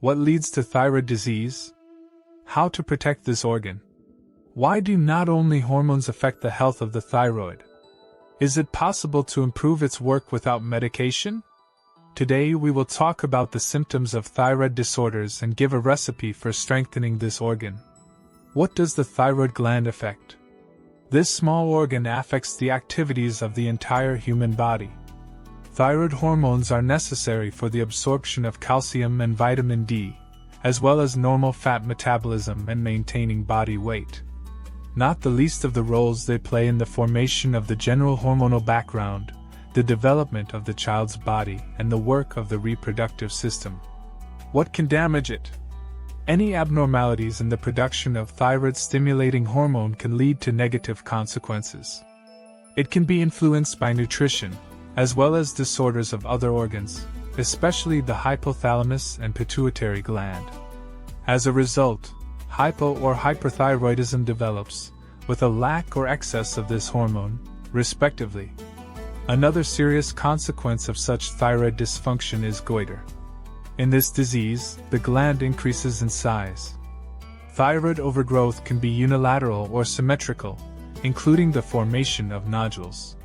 What leads to thyroid disease? How to protect this organ? Why do not only hormones affect the health of the thyroid? Is it possible to improve its work without medication? Today we will talk about the symptoms of thyroid disorders and give a recipe for strengthening this organ. What does the thyroid gland affect? This small organ affects the activities of the entire human body. Thyroid hormones are necessary for the absorption of calcium and vitamin D, as well as normal fat metabolism and maintaining body weight. Not the least of the roles they play in the formation of the general hormonal background, the development of the child's body, and the work of the reproductive system. What can damage it? Any abnormalities in the production of thyroid-stimulating hormone can lead to negative consequences. It can be influenced by nutrition, as well as disorders of other organs, especially the hypothalamus and pituitary gland. As a result, hypo or hyperthyroidism develops, with a lack or excess of this hormone, respectively. Another serious consequence of such thyroid dysfunction is goiter. In this disease, the gland increases in size. Thyroid overgrowth can be unilateral or symmetrical, including the formation of nodules.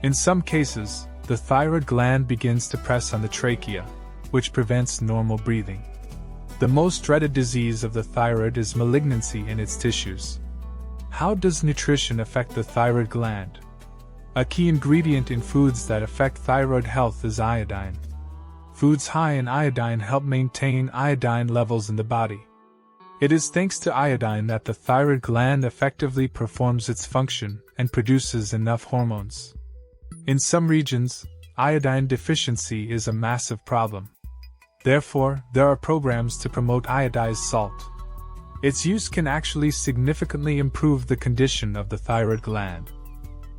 In some cases, the thyroid gland begins to press on the trachea, which prevents normal breathing. The most dreaded disease of the thyroid is malignancy in its tissues. How does nutrition affect the thyroid gland? A key ingredient in foods that affect thyroid health is iodine. Foods high in iodine help maintain iodine levels in the body. It is thanks to iodine that the thyroid gland effectively performs its function and produces enough hormones. In some regions, iodine deficiency is a massive problem. Therefore, there are programs to promote iodized salt. Its use can actually significantly improve the condition of the thyroid gland.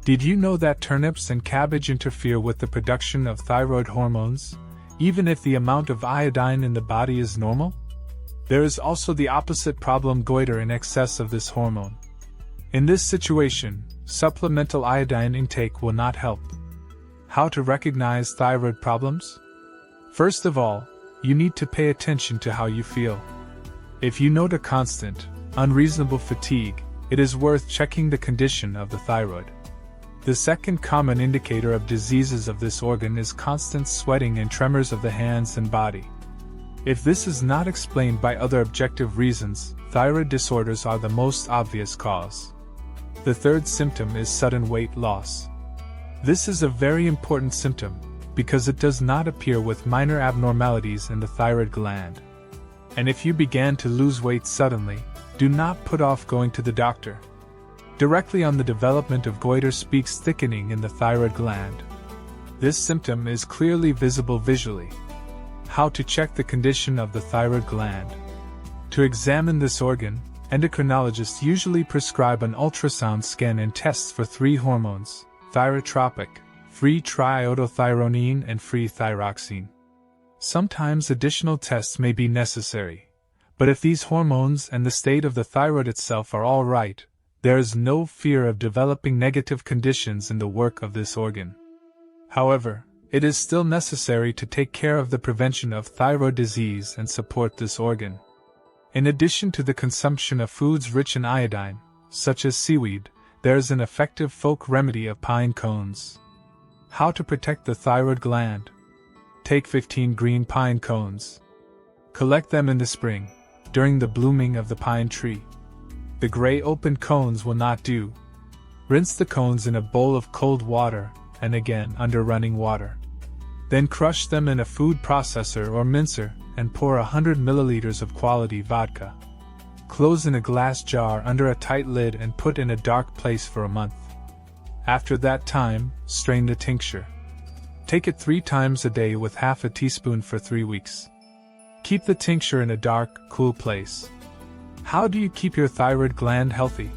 Did you know that turnips and cabbage interfere with the production of thyroid hormones, even if the amount of iodine in the body is normal? There is also the opposite problem: goiter in excess of this hormone. In this situation, supplemental iodine intake will not help. How to recognize thyroid problems? First of all, you need to pay attention to how you feel. If you note a constant, unreasonable fatigue, it is worth checking the condition of the thyroid. The second common indicator of diseases of this organ is constant sweating and tremors of the hands and body. If this is not explained by other objective reasons, thyroid disorders are the most obvious cause. The third symptom is sudden weight loss. This is a very important symptom, because it does not appear with minor abnormalities in the thyroid gland. And if you began to lose weight suddenly, do not put off going to the doctor. Directly on the development of goiter speaks thickening in the thyroid gland. This symptom is clearly visible visually. How to check the condition of the thyroid gland? To examine this organ, endocrinologists usually prescribe an ultrasound scan and tests for 3 hormones: thyrotropic, free triiodothyronine, and free thyroxine. Sometimes additional tests may be necessary, but if these hormones and the state of the thyroid itself are all right, there is no fear of developing negative conditions in the work of this organ. However, it is still necessary to take care of the prevention of thyroid disease and support this organ. In addition to the consumption of foods rich in iodine, such as seaweed, there is an effective folk remedy of pine cones. How to protect the thyroid gland? Take 15 green pine cones. Collect them in the spring, during the blooming of the pine tree. The gray open cones will not do. Rinse the cones in a bowl of cold water, and again under running water. Then crush them in a food processor or mincer, and pour 100 milliliters of quality vodka. Close in a glass jar under a tight lid and put in a dark place for a month. After that time, strain the tincture. Take it 3 times a day with half a teaspoon for 3 weeks. Keep the tincture in a dark, cool place. How do you keep your thyroid gland healthy?